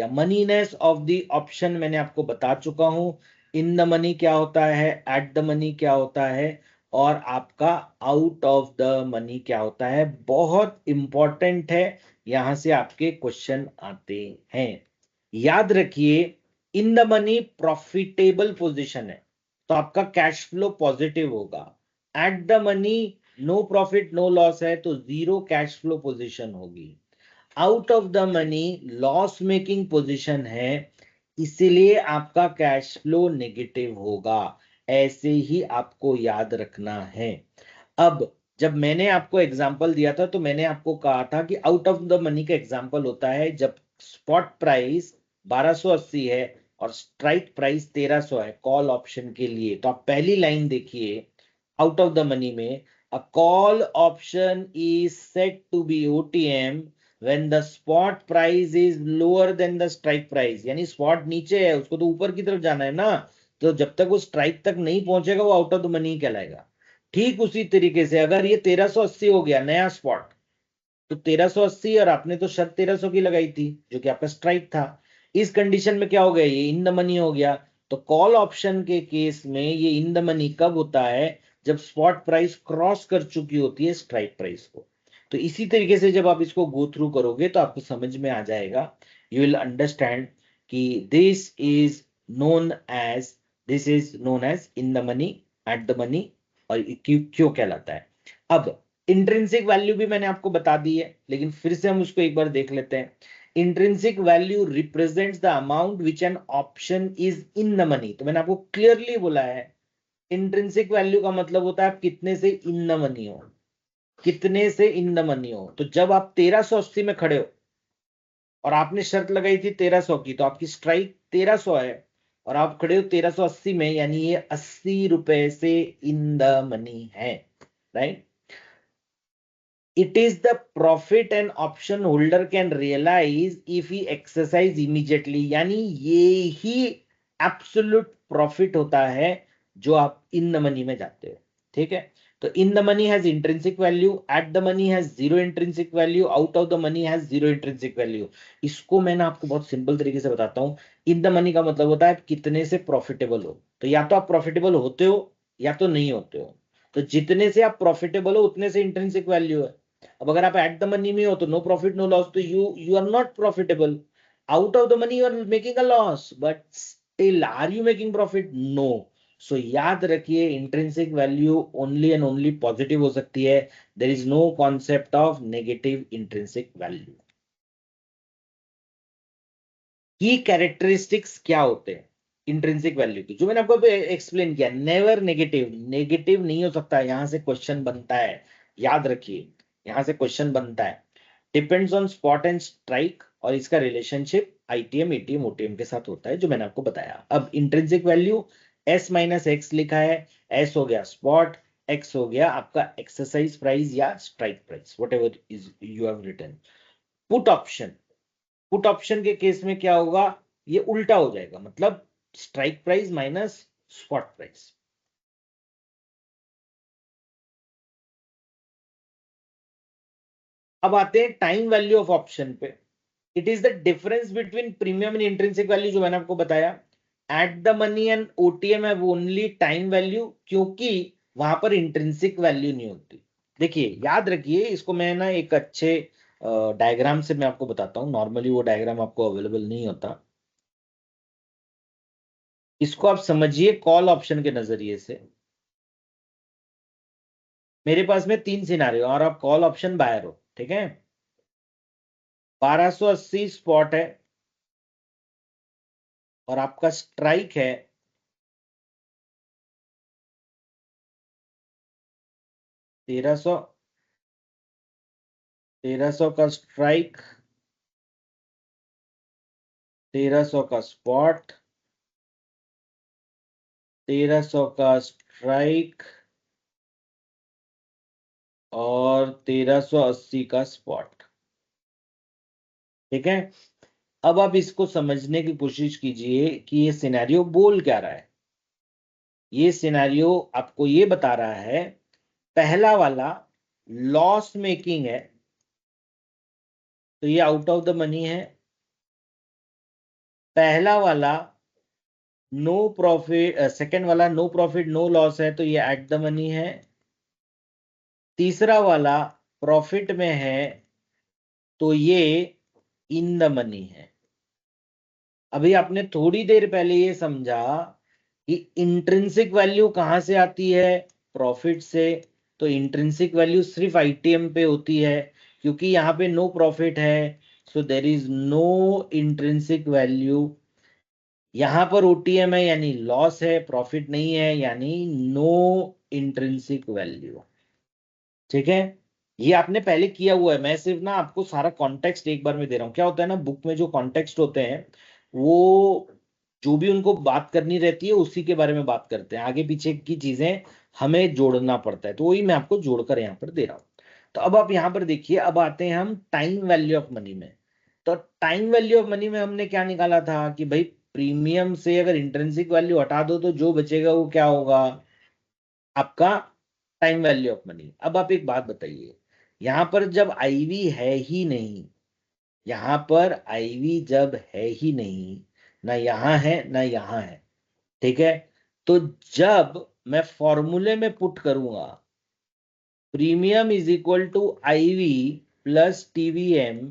या मनीनेस of the option मैंने आपको बता चुका हूं। इन द मनी क्या होता है, एट द मनी क्या होता है, और आपका आउट ऑफ द मनी क्या होता है। बहुत इंपॉर्टेंट है, यहां से आपके क्वेश्चन आते हैं। याद रखिए, in the money profitable position है तो आपका कैश फ्लो पॉजिटिव होगा। At the money no profit no loss है तो जीरो कैश फ्लो पोजीशन होगी। Out of the money loss making position है, इसीलिए आपका कैश फ्लो नेगेटिव होगा। ऐसे ही आपको याद रखना है। अब जब मैंने आपको एग्जांपल दिया था तो मैंने आपको कहा था कि आउट ऑफ द मनी का एग्जांपल होता है जब स्पॉट प्राइस 1280 है और स्ट्राइक प्राइस 1300 है कॉल ऑप्शन के लिए। तो आप पहली लाइन देखिए आउट ऑफ द मनी में, a call option is set to be OTM when the spot price is lower than the strike price, यानी स्पॉट नीचे है उसको तो ऊपर की तरफ जाना है ना, तो जब तक वो स्ट्राइक तक नहीं पहुंचेगा वो आउट ऑफ द मनी कहलाएगा। ठीक उसी तरीके से अगर ये 1380 हो गया नया स्पॉट, तो 1380 और आपने तो शर्त 1300 की लगाई थी जो कि आपका स्ट्राइक था, इस कंडीशन में क्या हो गया, ये इन द मनी हो गया। तो कॉल ऑप्शन के केस में ये इन द मनी कब होता है, जब स्पॉट प्राइस क्रॉस कर चुकी होती है स्ट्राइक प्राइस को। तो इसी तरीके से जब आप इसको गो थ्रू करोगे तो आपको समझ में आ जाएगा, यू विल अंडरस्टैंड कि this is known as in the money, at the money, और क्यों कहलाता है। अब इंट्रिंसिक वैल्यू भी मैंने आपको बता दी है, लेकिन फिर से हम उसको एक बार देख लेते हैं। Intrinsic value represents the amount which an option is in the money. तो मैंने आपको क्लियरली बोला है, इंट्रिंसिक वैल्यू का मतलब होता है आप कितने से इन द मनी हो, कितने से इन द मनी हो। तो जब आप 1380 में खड़े हो और आपने शर्त लगाई थी 1300 की, तो आपकी स्ट्राइक 1300 है और आप खड़े हो 1380 में, यानी ये 80 रुपए से इन द मनी है, right. It is the profit an option holder can realize if he exercise immediately, यानी ये ही एब्सोल्यूट प्रॉफिट होता है जो आप इन द मनी में जाते हो। ठीक है, तो इन the money has intrinsic value, eight the money has zero intrinsic value, out of the money has zero intrinsic value. इसको मैं ना आपको बहुत सिंपल तरीके से बताता हूं। इन द मनी का मतलब होता है आप कितने से प्रॉफिटेबल हो, तो या तो आप प्रॉफिटेबल होते हो या तो नहीं होते हो। तो जितने से आप प्रॉफिटेबल हो उतने से इंट्रिंसिक वैल्यू है। अब अगर आप एट द मनी में हो तो नो प्रॉफिट नो लॉस, तो you are not profitable. Out of the money you are making a loss, but still are you making profit, no. So याद रखिए, intrinsic value only and only positive हो सकती है। There is no concept of negative intrinsic value. की characteristics क्या होते हैं intrinsic value की, जो मैंने आपको एक्सप्लेन किया। नेवर नेगेटिव, नेगेटिव नहीं हो सकता, यहां से क्वेश्चन बनता है, याद रखिए, यहां से क्वेश्चन बनता है। Depends on spot and strike, और इसका रिलेशनशिप आईटीएम एटीएम ओटीएम के साथ होता है जो मैंने आपको बताया। अब intrinsic value S minus x लिखा है, एस हो गया स्पॉट, एक्स हो गया आपका एक्सरसाइज प्राइस या strike price, whatever is you have written. Put option, put option के केस में क्या होगा, ये उल्टा हो जाएगा, मतलब strike price minus spot price. अब आते हैं टाइम वैल्यू ऑफ ऑप्शन पे। It is the difference between premium and intrinsic value, जो मैंने आपको बताया। At the money and OTM है वो ओनली टाइम वैल्यू, क्योंकि वहां पर इंट्रिंसिक वैल्यू नहीं होती। देखिए याद रखिए, इसको मैं ना एक अच्छे डायग्राम से मैं आपको बताता हूं। नॉर्मली वो डायग्राम आपको अवेलेबल नहीं होता, इसको आप समझिए कॉल ऑप्शन के नजरिए से। मेरे पास में तीन सिनारियो और आप कॉल ऑप्शन बायर हो, ठीक है। 1280 स्पॉट है और आपका स्ट्राइक है 1300, 1300 का स्ट्राइक, 1300 का स्पॉट, 1300 का स्ट्राइक और 1380 का स्पॉट, ठीक है। अब आप इसको समझने की कोशिश कीजिए कि ये सिनेरियो बोल क्या रहा है। ये सिनेरियो आपको ये बता रहा है, पहला वाला लॉस मेकिंग है तो ये आउट ऑफ द मनी है, पहला वाला नो प्रॉफिट, सेकंड वाला नो प्रॉफिट नो लॉस है तो ये एट द मनी है। तीसरा वाला प्रॉफिट में है तो ये इन द मनी है। अभी आपने थोड़ी देर पहले ये समझा कि इंट्रिंसिक वैल्यू कहां से आती है, प्रॉफिट से। तो इंट्रिंसिक वैल्यू सिर्फ आईटीएम पे होती है, क्योंकि यहाँ पे नो प्रॉफिट है, so there is no intrinsic value. यहां पर ओटीएम है यानी लॉस है, प्रॉफिट नहीं है यानी नो इंट्रिंसिक वैल्यू। ठीक है, ये आपने पहले किया हुआ है, मैं सिर्फ ना आपको सारा कॉन्टेक्स्ट एक बार में दे रहा हूं। क्या होता है ना, बुक में जो कॉन्टेक्स्ट होते हैं वो जो भी उनको बात करनी रहती है उसी के बारे में बात करते हैं, आगे पीछे की चीजें हमें जोड़ना पड़ता है, तो वही मैं आपको जोड़कर यहाँ पर दे रहा हूँ। तो अब आप यहाँ पर देखिए, अब आते हैं हम टाइम वैल्यू ऑफ मनी में। तो टाइम वैल्यू ऑफ मनी में हमने क्या निकाला था कि भाई प्रीमियम से अगर इंट्रिंसिक वैल्यू हटा दो तो जो बचेगा वो क्या होगा, आपका टाइम वैल्यू ऑफ मनी। अब आप एक बात बताइए, यहां पर जब आईवी है ही नहीं, यहां पर आईवी जब है ही नहीं, ना यहां है ना यहां है, ठीक है, तो जब मैं फॉर्मूले में पुट करूंगा premium is equal to IV plus TVM,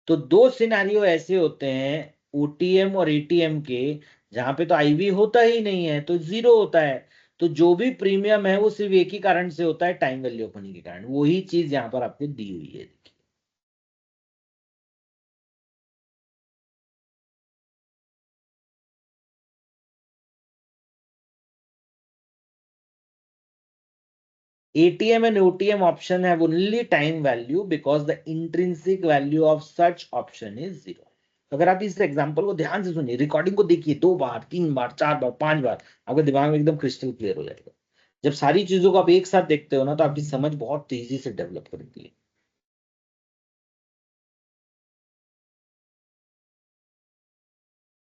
तो दो सिनारियो ऐसे होते हैं ओटीएम और एटीएम के, जहां पे तो आईवी होता ही नहीं है तो जीरो होता है। तो जो भी प्रीमियम है वो सिर्फ एक ही कारण से होता है, टाइम वैल्यू ऑफ मनी के कारण। वही चीज यहां पर आपको दी हुई है। एटीएम एंड ओटीएम ऑप्शन है only time value because the intrinsic value of such option is zero. अगर आप इस एग्जांपल को ध्यान से सुनिए, रिकॉर्डिंग को देखिए 2 बार 3 बार 4 बार 5 बार, आपके दिमाग में एकदम क्रिस्टल क्लियर हो जाएगा। जब सारी चीजों को आप एक साथ देखते हो ना तो आपकी समझ बहुत तेजी से डेवलप करती है।